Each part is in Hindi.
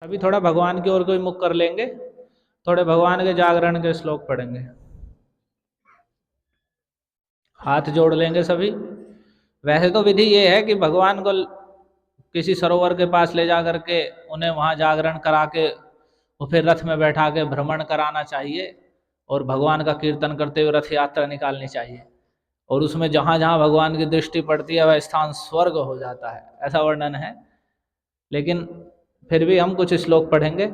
अभी थोड़ा भगवान की ओर कोई मुख कर लेंगे, थोड़े भगवान के जागरण के श्लोक पढ़ेंगे। हाथ जोड़ लेंगे सभी। वैसे तो विधि ये है कि भगवान को किसी सरोवर के पास ले जा करके उन्हें वहाँ जागरण करा के और फिर रथ में बैठा के भ्रमण कराना चाहिए और भगवान का कीर्तन करते हुए रथ यात्रा निकालनी चाहिए, और उसमें जहाँ जहाँ भगवान की दृष्टि पड़ती है वह स्थान स्वर्ग हो जाता है, ऐसा वर्णन है। लेकिन फिर भी हम कुछ श्लोक पढ़ेंगे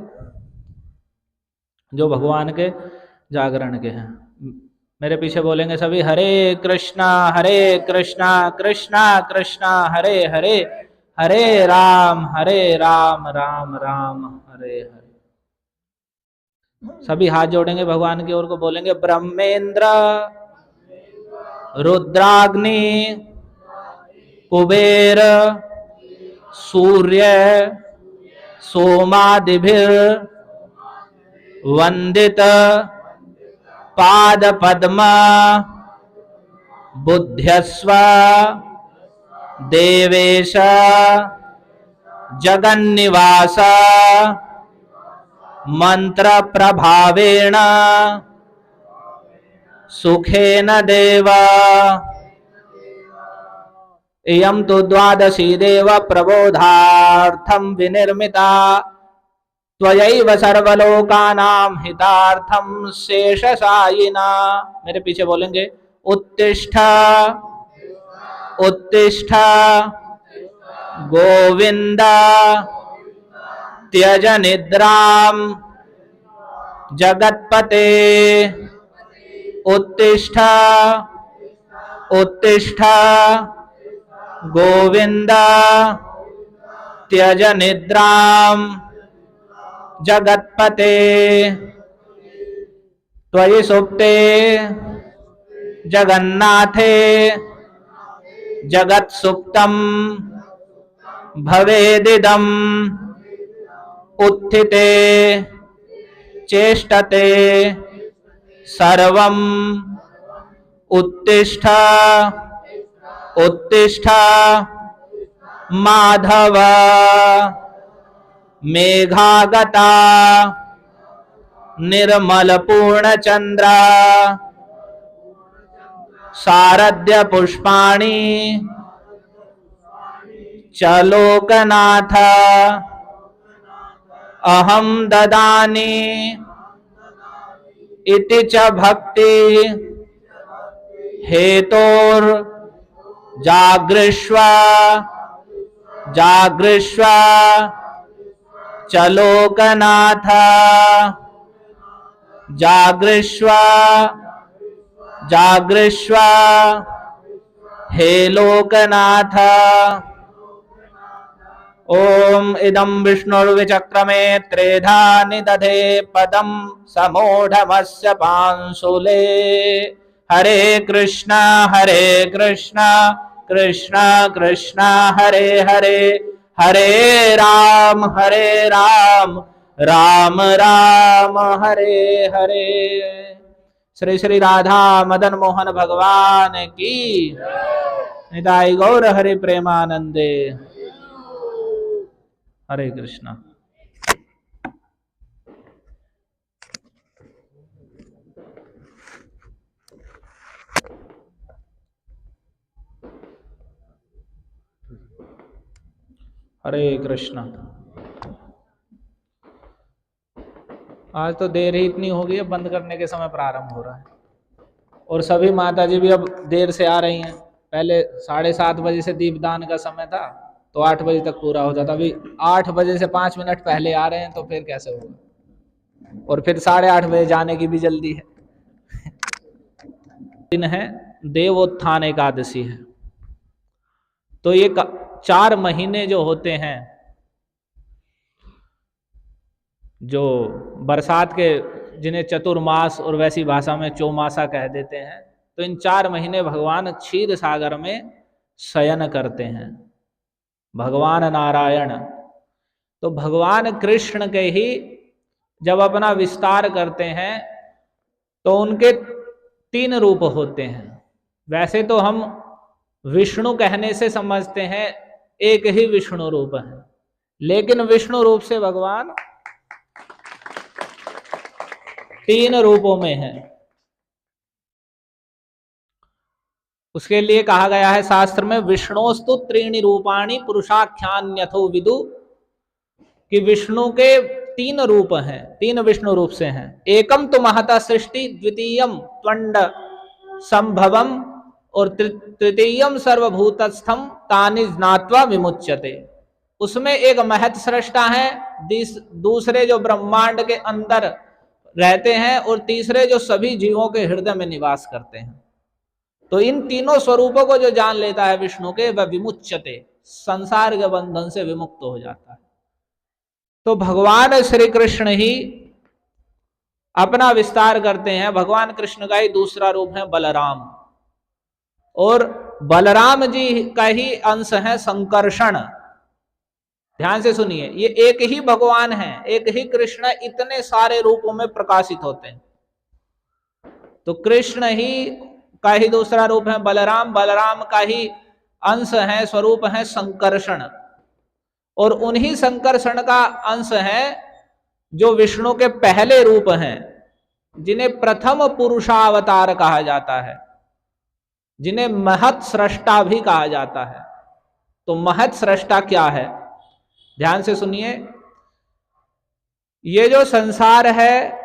जो भगवान के जागरण के हैं। मेरे पीछे बोलेंगे सभी, हरे कृष्णा कृष्णा कृष्णा हरे हरे, हरे राम राम राम हरे हरे। सभी हाथ जोड़ेंगे भगवान की ओर को, बोलेंगे ब्रह्मेंद्र रुद्राग्नि कुबेर सूर्य सोमादिभिर वंदित पाद पद्म बुद्ध्यस्व देवेश जगन्निवास मंत्र प्रभावेण सुखेन देव इयं तु द्वादशी देव प्रबोधार्थं विनिर्मिता त्वयैव सर्वलोकानां हितार्थं शेषशायिना। मेरे पीछे बोलेंगे, उत्तिष्ठ उत्तिष्ठ गोविंद त्यज निद्रां जगत्पते उत्तिष्ठ उत्तिष्ठ गोविंद त्यज निद्रां जगत्पते त्वयि सुप्ते जगन्नाथे जगत्सुप्तं भवेदिदम् उत्थिते चेष्टते सर्वम् उत्तिष्ठ उत्तिष्ठ माधव मेघागता निर्मल पूर्णचंद्र शारद्य पुष्पाणि च लोकनाथ अहं ददामि इति च भक्ति हेतोर जागृष्व जागृष्व च लोकनाथ जागृष्व जागृष्व हे लोकनाथ। ओम इदं विष्णुर्विचक्रमे त्रेधा निदधे पदं समूढमस्य पांशुले। हरे कृष्णा कृष्णा कृष्णा हरे हरे, हरे राम राम राम हरे हरे। श्री श्री राधा मदन मोहन भगवान की निताई गौर हरि प्रेमानंदे। हरे कृष्णा। हरे कृष्णा। आज तो देर ही इतनी हो गई है, बंद करने के समय प्रारंभ हो रहा है, और सभी माता जी भी अब देर से आ रही हैं। पहले 7:30 बजे से दीपदान का समय था तो 8 बजे तक पूरा हो जाता, अभी 8 बजे से 5 मिनट पहले आ रहे हैं, तो फिर कैसे होगा। और फिर 8:30 बजे जाने की भी जल्दी है। दिन है देवोत्थान एकादशी है। तो ये 4 महीने जो होते हैं, जो बरसात के, जिन्हें चतुर्मास और वैसी भाषा में चौमासा कह देते हैं, तो इन 4 महीने भगवान क्षीर सागर में शयन करते हैं। भगवान नारायण, तो भगवान कृष्ण के ही जब अपना विस्तार करते हैं तो उनके 3 रूप होते हैं। वैसे तो हम विष्णु कहने से समझते हैं एक ही विष्णु रूप है, लेकिन विष्णु रूप से भगवान 3 रूपों में है। उसके लिए कहा गया है शास्त्र में, विष्णोस्तु त्रीणि रूपाणि पुरुषाख्यान्यथो विदु, कि विष्णु के 3 रूप हैं, 3 विष्णु रूप से हैं। एकम तो महता सृष्टि, द्वितीयम त्वंड संभवम, और तृतीयम सर्वभूतस्थम तानि ज्ञात्वा विमुच्यते। उसमें एक महत सृष्टा है, दूसरे जो ब्रह्मांड के अंदर रहते हैं, और तीसरे जो सभी जीवों के हृदय में निवास करते हैं। तो इन तीनों स्वरूपों को जो जान लेता है विष्णु के, वह विमुच्यते, संसार के बंधन से विमुक्त हो जाता है। तो भगवान श्री कृष्ण ही अपना विस्तार करते हैं। भगवान कृष्ण का ही दूसरा रूप है बलराम, और बलराम जी का ही अंश है संकर्षण। ध्यान से सुनिए, ये एक ही भगवान है, एक ही कृष्ण इतने सारे रूपों में प्रकाशित होते हैं। तो कृष्ण ही का ही दूसरा रूप है बलराम, बलराम का ही अंश है, स्वरूप है संकर्षण, और उन्हीं संकर्षण का अंश है जो विष्णु के पहले रूप हैं, जिन्हें प्रथम पुरुषावतार कहा जाता है, जिन्हें महत सृष्टा भी कहा जाता है। तो महत सृष्टा क्या है, ध्यान से सुनिए। ये जो संसार है,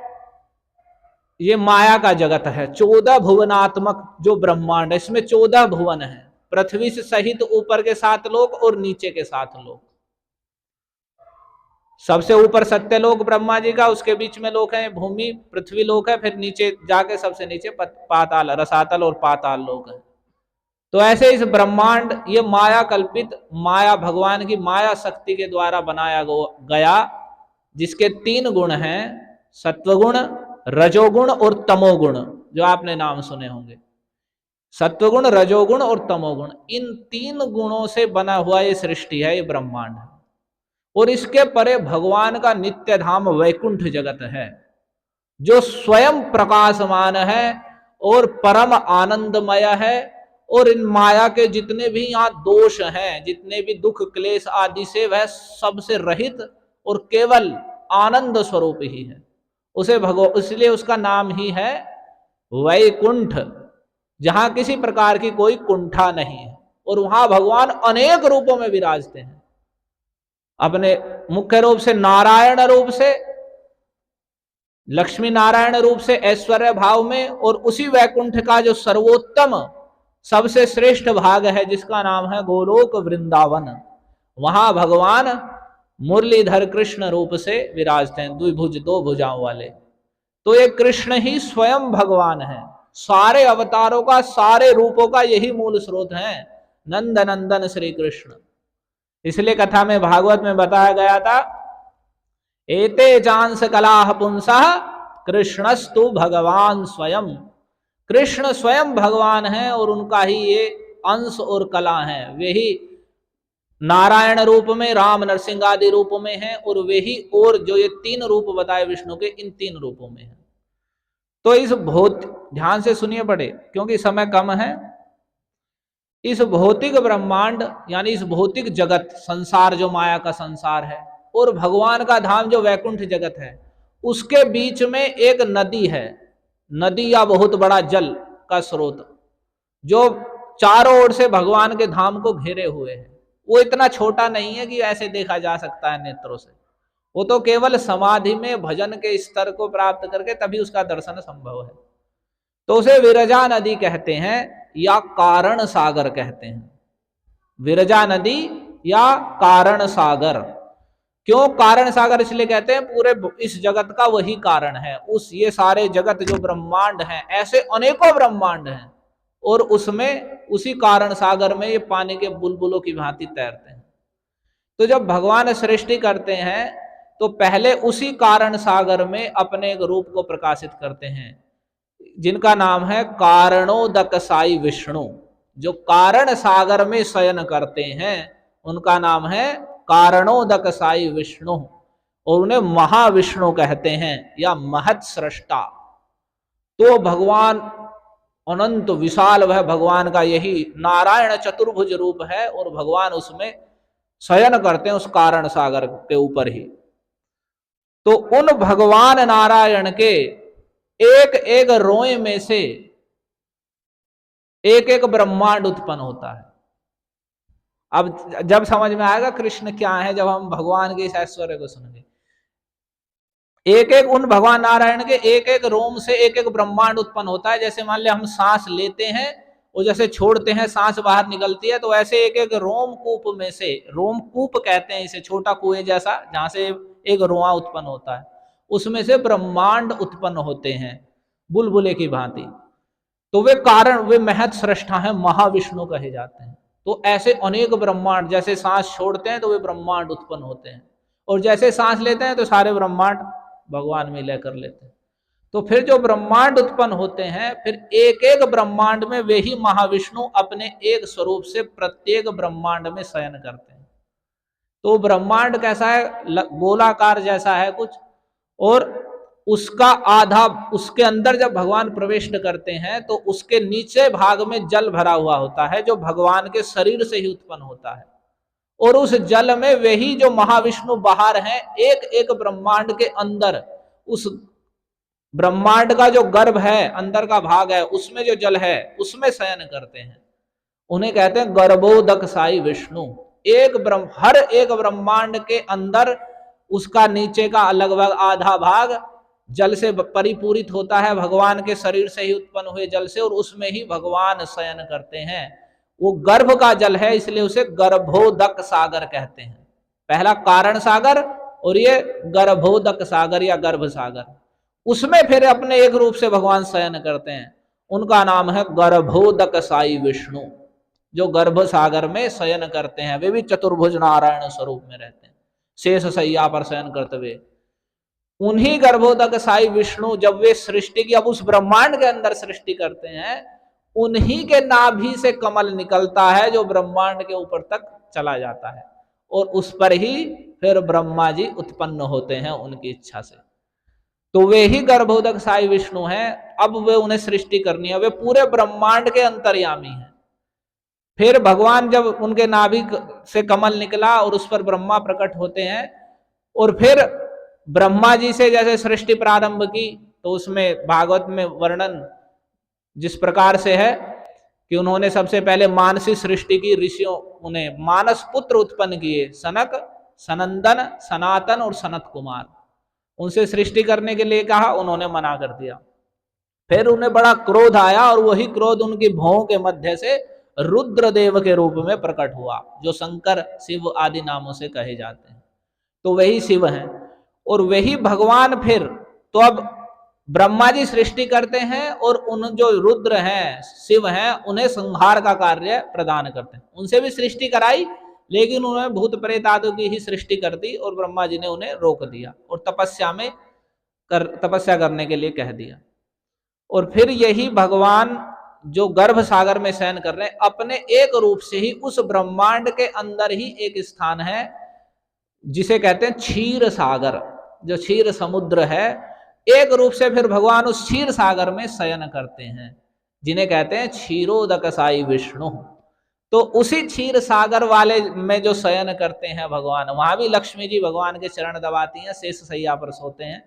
ये माया का जगत है। 14 भुवनात्मक जो ब्रह्मांड है, इसमें 14 भुवन है, पृथ्वी से सहित ऊपर के 7 लोक और नीचे के 7 लोक। सबसे ऊपर सत्यलोक ब्रह्मा जी का, उसके बीच में लोक है भूमि, पृथ्वी लोक है, फिर नीचे जाके सबसे नीचे पाताल, रसातल और पाताल लोक है। तो ऐसे इस ब्रह्मांड, ये माया कल्पित, माया भगवान की माया शक्ति के द्वारा बनाया गया, जिसके 3 गुण हैं, सत्वगुण, रजोगुण और तमोगुण, जो आपने नाम सुने होंगे। सत्वगुण, रजोगुण और तमोगुण, इन 3 गुणों से बना हुआ ये सृष्टि है, ये ब्रह्मांड है। और इसके परे भगवान का नित्य धाम वैकुंठ जगत है, जो स्वयं प्रकाशमान है और परम आनंदमय है। और इन माया के जितने भी यहाँ दोष हैं, जितने भी दुख क्लेश आदि से, वह सबसे रहित और केवल आनंद स्वरूप ही है। उसे इसलिए उसका नाम ही है वैकुंठ, जहां किसी प्रकार की कोई कुंठा नहीं है। और वहां भगवान अनेक रूपों में विराजते हैं, अपने मुख्य रूप से नारायण रूप से, लक्ष्मी नारायण रूप से ऐश्वर्य भाव में, और उसी वैकुंठ का जो सर्वोत्तम सबसे श्रेष्ठ भाग है, जिसका नाम है गोलोक वृंदावन, वहां भगवान मुरलीधर कृष्ण रूप से विराजते हैं, द्विभुज, 2 भुजाओं वाले। तो ये कृष्ण ही स्वयं भगवान है। सारे अवतारों का, सारे रूपों का यही मूल स्रोत है, नंद नंदन श्री कृष्ण। इसलिए कथा में, भागवत में बताया गया था, एते चांस कलाह पुंसः कृष्णस्तु भगवान स्वयं। कृष्ण स्वयं भगवान है, और उनका ही ये अंश और कला है। वे ही नारायण रूप में, राम नरसिंह आदि रूपों में है, और वे ही, और जो ये 3 रूप बताए विष्णु के, इन 3 रूपों में है। तो इस ध्यान से सुनिए पड़े, क्योंकि समय कम है। इस भौतिक ब्रह्मांड यानी इस भौतिक जगत, संसार जो माया का संसार है, और भगवान का धाम जो वैकुंठ जगत है, उसके बीच में एक नदी है, नदी या बहुत बड़ा जल का स्रोत, जो चारों ओर से भगवान के धाम को घेरे हुए है। वो इतना छोटा नहीं है कि ऐसे देखा जा सकता है नेत्रों से, वो तो केवल समाधि में भजन के स्तर को प्राप्त करके तभी उसका दर्शन संभव है। तो उसे विरजा नदी कहते हैं, या कारण सागर कहते हैं। विरजा नदी या कारण सागर। क्यों कारण सागर इसलिए कहते हैं, पूरे इस जगत का वही कारण है। ये सारे जगत जो ब्रह्मांड हैं, ऐसे अनेकों ब्रह्मांड हैं, और उसमें, उसी कारण सागर में ये पानी के बुलबुलों की भांति तैरते हैं। तो जब भगवान सृष्टि करते हैं, तो पहले उसी कारण सागर में अपने एक रूप को प्रकाशित करते हैं, जिनका नाम है कारणोदक साई विष्णु। जो कारण सागर में शयन करते हैं, उनका नाम है कारणोदक साई विष्णु, और उन्हें महाविष्णु कहते हैं, या महत सृष्टा। तो भगवान अनंत विशाल, वह भगवान का यही नारायण चतुर्भुज रूप है, और भगवान उसमें शयन करते हैं उस कारण सागर के ऊपर ही। तो उन भगवान नारायण के एक एक रोए में से एक एक ब्रह्मांड उत्पन्न होता है। अब जब समझ में आएगा कृष्ण क्या है, जब हम भगवान के इस ऐश्वर्य को सुनेंगे। एक एक उन भगवान नारायण के एक एक रोम से एक एक ब्रह्मांड उत्पन्न होता है। जैसे मान लिया हम सांस लेते हैं और जैसे छोड़ते हैं सांस बाहर निकलती है, तो ऐसे एक एक रोम कूप में से, रोम कूप कहते हैं इसे, छोटा कुएं जैसा जहां से एक रोआ उत्पन्न होता है, उसमें से ब्रह्मांड उत्पन्न होते हैं बुलबुले की भांति। तो वे कारण, वे महत सृष्टा है, महाविष्णु कहे जाते हैं। तो ऐसे अनेक ब्रह्मांड, जैसे सांस छोड़ते हैं तो वे ब्रह्मांड उत्पन्न होते हैं, और जैसे सांस लेते हैं तो सारे ब्रह्मांड भगवान में लय कर लेते हैं। तो फिर जो ब्रह्मांड उत्पन्न होते हैं, फिर एक एक ब्रह्मांड में वे ही महाविष्णु अपने एक स्वरूप से प्रत्येक ब्रह्मांड में शयन करते हैं। तो ब्रह्मांड कैसा है, गोलाकार जैसा है कुछ, और उसका आधा, उसके अंदर जब भगवान प्रवेश करते हैं तो उसके नीचे भाग में जल भरा हुआ होता है, जो भगवान के शरीर से ही उत्पन्न होता है। और उस जल में वही जो महाविष्णु बाहर हैं, एक एक ब्रह्मांड के अंदर, उस ब्रह्मांड का जो गर्भ है, अंदर का भाग है, उसमें जो जल है उसमें शयन करते हैं। उन्हें कहते हैं गर्भोदक साई विष्णु। हर एक ब्रह्मांड के अंदर उसका नीचे का लगभग आधा भाग जल से परिपूरित होता है, भगवान के शरीर से ही उत्पन्न हुए जल से, और उसमें ही भगवान शयन करते हैं। वो गर्भ का जल है, इसलिए उसे गर्भोदक सागर कहते हैं। पहला कारण सागर और ये गर्भोदक सागर या गर्भ सागर, उसमें फिर अपने एक रूप से भगवान शयन करते हैं। उनका नाम है गर्भोदक साई विष्णु, जो गर्भ सागर में शयन करते हैं। वे भी चतुर्भुज नारायण स्वरूप में रहते हैं, शेष सैया पर शयन करते हुए। उन्हीं गर्भोदक साई विष्णु जब वे सृष्टि की, अब उस ब्रह्मांड के अंदर सृष्टि करते हैं, उन्हीं के नाभि से कमल निकलता है जो ब्रह्मांड के ऊपर तक चला जाता है, और उस पर ही फिर ब्रह्मा जी उत्पन्न होते हैं उनकी इच्छा से। तो वे ही गर्भोदक साई विष्णु हैं। अब वे उन्हें सृष्टि करनी है, वे पूरे ब्रह्मांड के अंतर्यामी हैं। फिर भगवान जब उनके नाभि से कमल निकला और उस पर ब्रह्मा प्रकट होते हैं, और फिर ब्रह्मा जी से जैसे सृष्टि प्रारंभ की, तो उसमें भागवत में वर्णन जिस प्रकार से है कि उन्होंने सबसे पहले मानसी सृष्टि की, ऋषियों उन्हें मानस पुत्र उत्पन्न किए, सनक, सनंदन, सनातन और सनत कुमार। उनसे सृष्टि करने के लिए कहा, उन्होंने मना कर दिया। फिर उन्हें बड़ा क्रोध आया, और वही क्रोध उनकी भौं के मध्य से रुद्रदेव के रूप में प्रकट हुआ, जो शंकर, शिव आदि नामों से कहे जाते हैं। तो वही शिव हैं और वही भगवान। फिर तो अब ब्रह्मा जी सृष्टि करते हैं, और उन जो रुद्र हैं, शिव हैं, उन्हें संहार का कार्य प्रदान करते हैं। उनसे भी सृष्टि कराई, लेकिन उन्होंने भूत प्रेत आदि की ही सृष्टि कर दी, और ब्रह्मा जी ने उन्हें रोक दिया और तपस्या करने के लिए कह दिया। और फिर यही भगवान जो गर्भ सागर में शयन कर रहे हैं, अपने एक रूप से ही उस ब्रह्मांड के अंदर ही एक स्थान है जिसे कहते हैं क्षीर सागर, जो क्षीर समुद्र है। एक रूप से फिर भगवान उस क्षीर सागर में शयन करते हैं, जिन्हें कहते हैं क्षीरोदक साई विष्णु। तो उसी क्षीर सागर वाले में जो शयन करते हैं भगवान, वहां भी लक्ष्मी जी भगवान के चरण दबाती हैं, शेष सैया पर सोते हैं।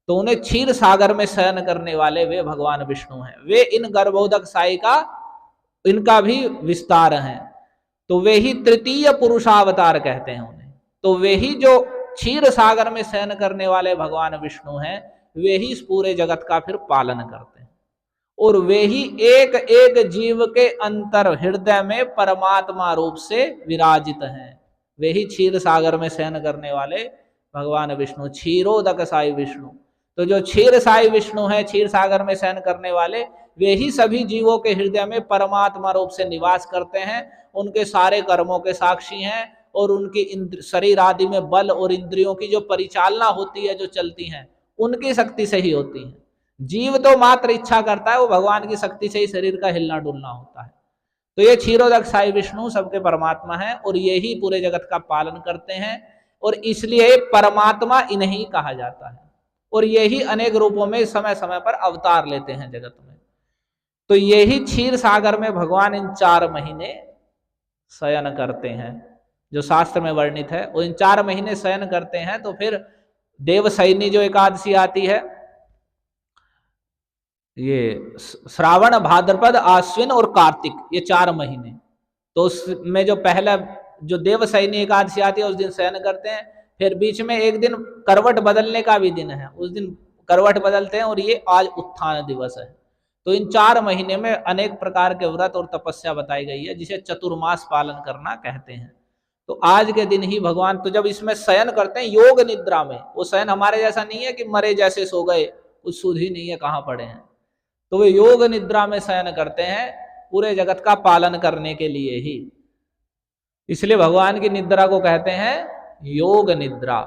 तो उन्हें क्षीर सागर में शयन करने वाले वे भगवान विष्णु हैं। वे इन गर्भोदक साई का, इनका भी विस्तार है। तो वे ही तृतीय पुरुषावतार कहते हैं उन्हें। तो वे ही जो क्षीर सागर में शयन करने वाले भगवान विष्णु हैं, वे ही इस पूरे जगत का फिर पालन करते हैं। और वे ही एक एक जीव के अंतर हृदय में परमात्मा रूप से विराजित हैं। वे ही क्षीर सागर में शयन करने वाले भगवान विष्णु, क्षीरोदक साई विष्णु। तो जो क्षीर साई विष्णु है, क्षीर सागर में शयन करने वाले, वे ही सभी जीवों के हृदय में परमात्मा रूप से निवास करते हैं, उनके सारे कर्मों के साक्षी हैं, और उनकी शरीर आदि में बल और इंद्रियों की जो परिचालना होती है, जो चलती हैं, उनकी शक्ति से ही होती है। जीव तो मात्र इच्छा करता है, वो भगवान की शक्ति से ही शरीर का हिलना डुलना होता है। तो ये क्षीरोदक साई विष्णु सबके परमात्मा हैं, और ये ही पूरे जगत का पालन करते हैं, और इसलिए परमात्मा इन्हीं कहा जाता है। और यही अनेक रूपों में समय समय पर अवतार लेते हैं जगत में। तो यही क्षीर सागर में भगवान इन 4 महीने शयन करते हैं। जो शास्त्र में वर्णित है। वो इन 4 महीने शयन करते हैं। तो फिर देवशयनी जो एकादशी आती है, ये श्रावण, भाद्रपद, आश्विन और कार्तिक, ये 4 महीने। तो उसमें जो पहला जो देवशयनी एकादशी आती है उस दिन शयन करते हैं। फिर बीच में एक दिन करवट बदलने का भी दिन है, उस दिन करवट बदलते हैं, और ये आज उत्थान दिवस है। तो इन 4 महीने में अनेक प्रकार के व्रत और तपस्या बताई गई है, जिसे चतुर्मास पालन करना कहते हैं। तो आज के दिन ही भगवान, तो जब इसमें शयन करते हैं योग निद्रा में, वो शयन हमारे जैसा नहीं है कि मरे जैसे सो गए, कुछ सुध ही नहीं है कहाँ पड़े हैं। तो वे योग निद्रा में शयन करते हैं पूरे जगत का पालन करने के लिए ही। इसलिए भगवान की निद्रा को कहते हैं योग निद्रा।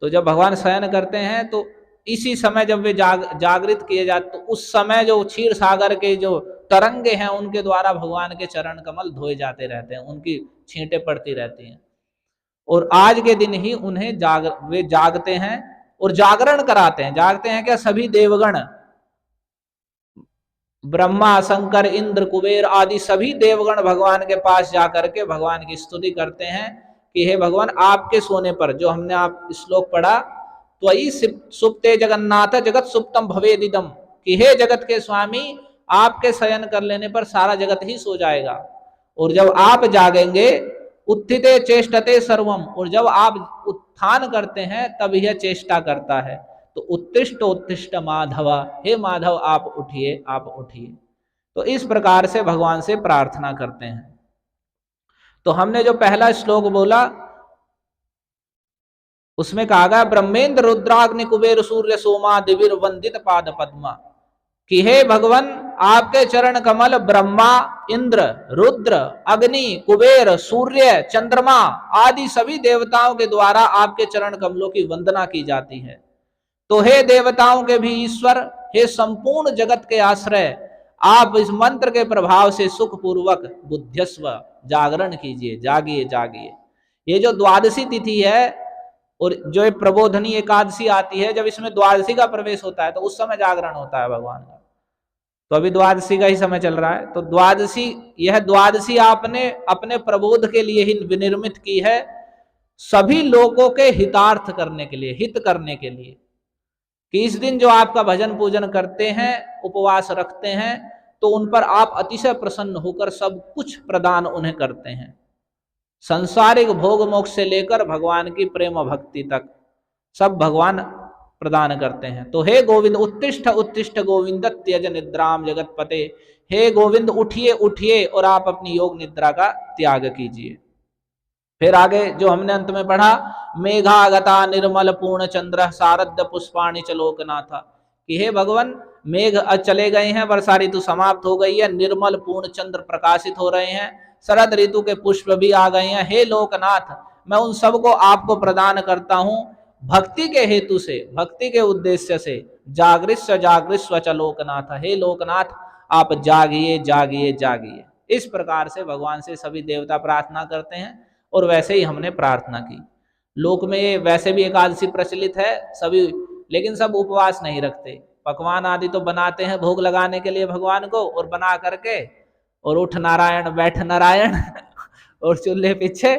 तो जब भगवान शयन करते हैं तो इसी समय जब वे जागृत किए जाते, तो उस समय जो क्षीर सागर के जो तरंगे हैं उनके द्वारा भगवान के चरण कमल धोए जाते रहते हैं, उनकी छींटें पड़ती रहती हैं। और आज के दिन ही उन्हें वे जागते हैं और जागरण कराते हैं। जागते हैं क्या? सभी देवगण, ब्रह्मा, शंकर, इंद्र, कुबेर आदि सभी देवगण भगवान के पास जाकर के भगवान की स्तुति करते हैं कि हे भगवान, आपके सोने पर, जो हमने आप श्लोक पढ़ा, त्वयि सुप्ते जगन्नाथ जगत सुप्तम भवेदिदम, कि हे जगत के स्वामी, आपके शयन कर लेने पर सारा जगत ही सो जाएगा, और जब आप जागेंगे, उत्थिते चेष्टते सर्वम, और जब आप उत्थान करते हैं तब यह चेष्टा करता है। तो उत्तिष्ठ उत्तिष्ठ माधव, हे माधव आप उठिए, आप उठिए। तो इस प्रकार से भगवान से प्रार्थना करते हैं। तो हमने जो पहला श्लोक बोला उसमें कहा गया ब्रह्मेंद्र रुद्राग्नि कुबेर सूर्य सोमा दिविर वंदित पाद पद्मा, कि हे भगवान, आपके चरण कमल ब्रह्मा, इंद्र, रुद्र, अग्नि, कुबेर, सूर्य, चंद्रमा आदि सभी देवताओं के द्वारा आपके चरण कमलों की वंदना की जाती है। तो हे देवताओं के भी ईश्वर, हे संपूर्ण जगत के आश्रय, आप इस मंत्र के प्रभाव से सुखपूर्वक बुद्ध्यस्व, जागरण कीजिए, जागिए जागिए। ये जो द्वादशी तिथि है और जो ये प्रबोधनी एकादशी आती है, जब इसमें द्वादशी का प्रवेश होता है तो उस समय जागरण होता है भगवान का। तो अभी द्वादशी का ही समय चल रहा है। तो द्वादशी, यह द्वादशी आपने अपने प्रबोध के लिए ही विनिर्मित की है, सभी लोगों के हितार्थ करने के लिए, हित करने के लिए, कि इस दिन जो आपका भजन पूजन करते हैं, उपवास रखते हैं, तो उन पर आप अतिशय प्रसन्न होकर सब कुछ प्रदान उन्हें करते हैं। संसारिक भोग मोक्ष से लेकर भगवान की प्रेम भक्ति तक सब भगवान प्रदान करते हैं। तो हे गोविंद, उत्तिष्ठ उत्तिष्ठ गोविंद त्यज निद्राम जगतपते, हे गोविंद उठिए उठिए और आप अपनी योग निद्रा का त्याग कीजिए। फिर आगे जो हमने अंत में पढ़ा, मेघागता निर्मल पूर्ण चंद्र सारद्य पुष्पाणि चलोकनाथा, कि हे भगवान, मेघ चले गए हैं, वर्षा ऋतु समाप्त हो गई है, निर्मल पूर्ण चंद्र प्रकाशित हो रहे हैं, शरद ऋतु के पुष्प भी आ गए हैं। हे लोकनाथ, मैं उन सबको आपको प्रदान करता हूं भक्ति के हेतु से, भक्ति के उद्देश्य से। जागृष्व जागृष्व च लोकनाथ, हे लोकनाथ आप जागिए जागिए जागिए। इस प्रकार से भगवान से सभी देवता प्रार्थना करते हैं, और वैसे ही हमने प्रार्थना की। लोक में वैसे भी एकादशी प्रचलित है सभी, लेकिन सब उपवास नहीं रखते। पकवान आदि तो बनाते हैं भोग लगाने के लिए भगवान को, और बना करके और उठ नारायण बैठ नारायण और चूल्हे पीछे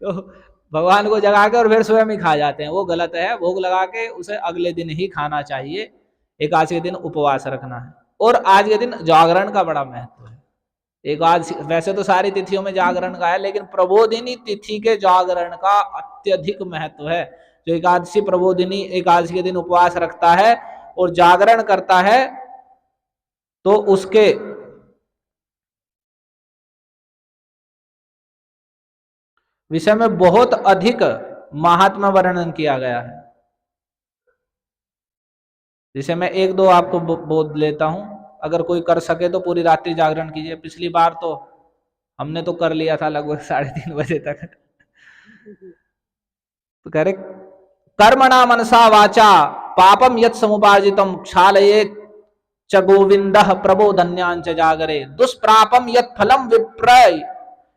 तो भगवान को जगा के और फिर स्वयं ही खा जाते हैं। वो गलत है। भोग लगा के उसे अगले दिन ही खाना चाहिए। एकादशी के दिन उपवास रखना है। और आज के दिन जागरण का बड़ा महत्व है। एकादशी, वैसे तो सारी तिथियों में जागरण का है, लेकिन प्रबोधिनी तिथि के जागरण का अत्यधिक महत्व है। जो एकादशी प्रबोधिनी एकादशी के दिन उपवास रखता है और जागरण करता है, तो उसके विषय में बहुत अधिक महात्मा वर्णन किया गया है। जिसे मैं एक दो आपको बोध लेता हूं। अगर कोई कर सके तो पूरी रात्रि जागरण कीजिए। पिछली बार तो हमने तो कर लिया था लगभग 3:30 बजे तक। तो कह रहे, कर्मणा मनसा वाचा पापम यत् समुपार्जितम क्षालये च गोविंदः प्रबोधन्यांच जागरे, दुष्प्रापम यत् फलम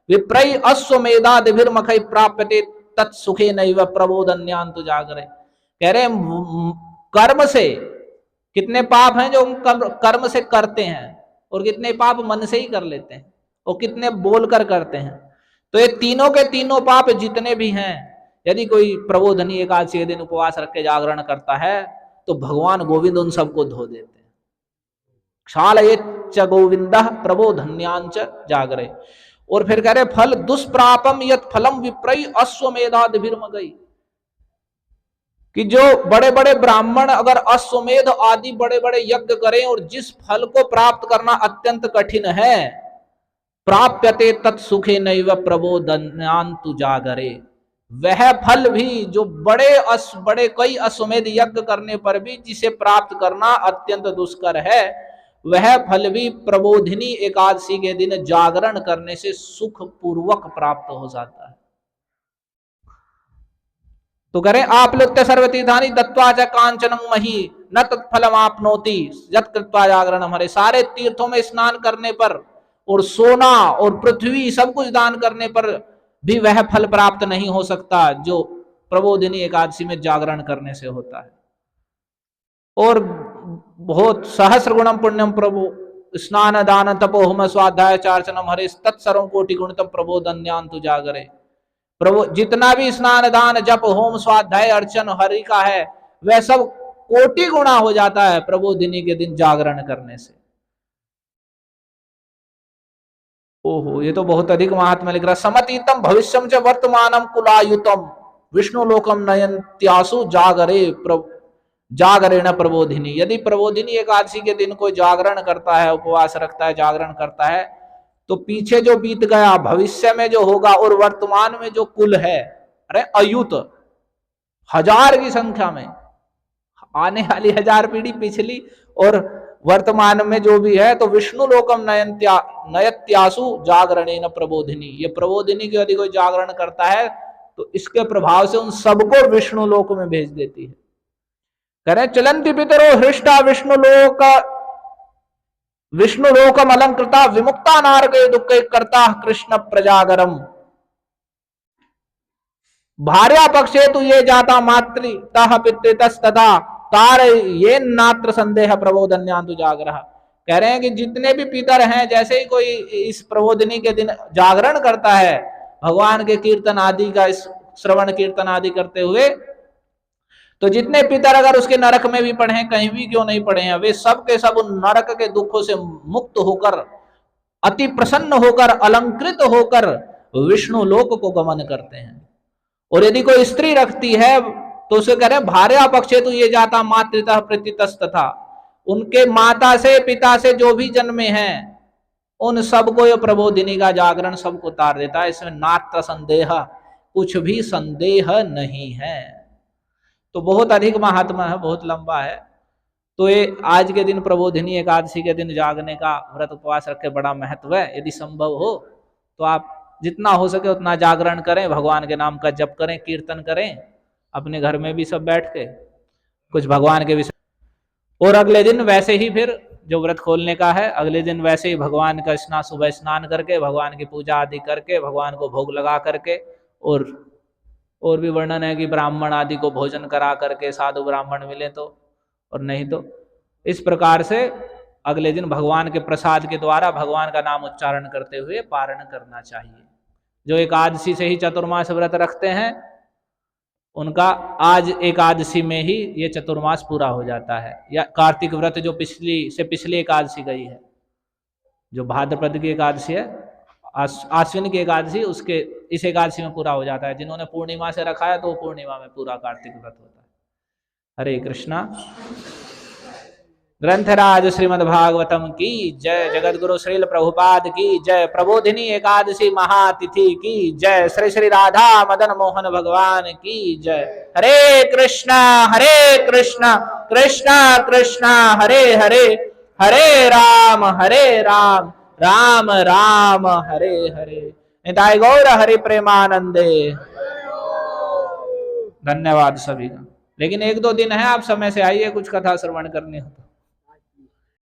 विप्रय अश्वमेधादिभिर्मखै प्राप्यते तत्सुखे नैव प्रबोधन्यांतु जागरे। कह रहे कर्म से कितने पाप हैं जो हम कर्म से करते हैं, और कितने पाप मन से ही कर लेते हैं। वो कितने बोलकर करते हैं। तो ये तीनों के तीनों पाप जितने भी हैं, यदि कोई प्रबोधनी एकादशी के दिन उपवास रख के जागरण करता है तो भगवान गोविंद उन सबको धो देते हैं। क्षालये च गोविंद प्रबोधन्यांच जागरे। और फिर कह रहे फल दुष्प्रापम यत फलम विप्रई अश्वमेधादिभिर्मगई, कि जो बड़े बड़े ब्राह्मण अगर अश्वमेध आदि बड़े बड़े यज्ञ करें और जिस फल को प्राप्त करना अत्यंत कठिन है, प्राप्यते तत्सुखे नैव प्रबोधन्यांतु जागरे, वह फल भी जो बड़े कई अश्वमेध यज्ञ करने पर भी जिसे प्राप्त करना अत्यंत दुष्कर है, वह फल भी प्रबोधिनी एकादशी के दिन जागरण करने से सुख पूर्वक प्राप्त हो जाता है। तो करें आप्लुत्य सर्वतीर्थानि दत्वा च कांचनम मही न तत्फलम आपनोति यत् कृत्वा जागरण। हमारे सारे तीर्थों में स्नान करने पर और सोना और पृथ्वी सब कुछ दान करने पर भी वह फल प्राप्त नहीं हो सकता जो प्रबोधिनी एकादशी में जागरण करने से होता है। और बहुत सहस्र गुणम पुण्यम प्रभु स्नान दान तपो होम स्वाध्याय चार्चनम हरे तत्सर्वं कोटि गुणितम प्रबोधन्यांतु जागरे। प्रभु जितना भी स्नान दान जप होम स्वाध्याय अर्चन हरि का है वह सब कोटि गुणा हो जाता है प्रबोधिनी के दिन जागरण करने से। ओहो, ये तो बहुत अधिक महात्मा लिख रहा। समतीतम भविष्यम च वर्तमानम कुलायुतम विष्णु लोकम नयन्त्यासु जागरे जागरेण प्रबोधिनी। यदि प्रबोधिनी एकादशी के दिन कोई जागरण करता है, उपवास रखता है, जागरण करता है, तो पीछे जो बीत गया, भविष्य में जो होगा और वर्तमान में जो कुल है, अरे अयुत हजार की संख्या में आने वाली 1000 पीढ़ी पिछली और वर्तमान में जो भी है, तो विष्णु लोकम नयत्यासु जागरणेन प्रबोधिनी। ये प्रबोधिनी की यदि कोई जागरण करता है तो इसके प्रभाव से उन सबको विष्णु लोक में भेज देती है। करें चलंति पितरो हृष्टा विष्णु लोकम अलंकृता विमुक्ता नारके दुख करता कृष्ण प्रजागरम। भार्या पक्षे तु ये जाता मातृतः पितृतस्तथा तार ये नात्र संदेह प्रबोधन्यांतु जागरः। कह रहे हैं कि जितने भी पितर हैं, जैसे ही कोई इस प्रबोधिनी के दिन जागरण करता है भगवान के कीर्तन आदि का, इस श्रवण कीर्तन आदि करते हुए, तो जितने पितर अगर उसके नरक में भी पड़े हैं, कहीं भी क्यों नहीं पड़े हैं, वे सब के सब उन नरक के दुखों से मुक्त होकर अति प्रसन्न होकर अलंकृत होकर विष्णु लोक को गमन करते हैं। और यदि कोई स्त्री रखती है तो उसे कह रहे भार्या पक्षे तो ये जाता मातृतः प्रतीतस्तथा, उनके माता से पिता से जो भी जन्मे हैं उन सबको ये प्रबोधिनी का जागरण सबको उतार देता है। इसमें नात्र संदेह, कुछ भी संदेह नहीं है। तो बहुत अधिक महात्मा है, बहुत लंबा है। तो ये आज के दिन प्रबोधिनी एकादशी के दिन जागने का व्रत उपवास रखे बड़ा महत्व है। यदि संभव हो तो आप जितना हो सके उतना जागरण करें, भगवान के नाम का जप करें, कीर्तन करें, अपने घर में भी सब बैठ के कुछ भगवान के विषय। और अगले दिन वैसे ही फिर जो व्रत खोलने का है, अगले दिन वैसे ही भगवान का सुबह स्नान करके, भगवान की पूजा आदि करके, भगवान को भोग लगा करके, और भी वर्णन है कि ब्राह्मण आदि को भोजन करा करके, साधु ब्राह्मण मिले तो, और नहीं तो इस प्रकार से अगले दिन भगवान के प्रसाद के द्वारा भगवान का नाम उच्चारण करते हुए पारण करना चाहिए। जो एकादशी से ही चतुर्मास व्रत रखते हैं उनका आज एकादशी में ही ये चतुर्मास पूरा हो जाता है। या कार्तिक व्रत जो पिछली एकादशी गई है, जो भाद्रपद की एकादशी है, आश्विन की एकादशी, उसके इस एकादशी में पूरा हो जाता है। जिन्होंने पूर्णिमा से रखा है तो पूर्णिमा में पूरा कार्तिक व्रत होता है। हरे कृष्णा। ग्रंथराज श्रीमद् भागवतम की जय, जगत गुरु श्रील प्रभुपाद की जय, प्रबोधिनी एकादशी महातिथि की जय, श्री श्री राधा मदन मोहन भगवान की जय। हरे कृष्णा कृष्णा कृष्णा हरे हरे, हरे राम राम राम हरे हरे। निताय गौर हरि प्रेमानंदे। धन्यवाद सभी का। लेकिन 1-2 दिन है, आप समय से आइए, कुछ कथा श्रवण करनी हो तो।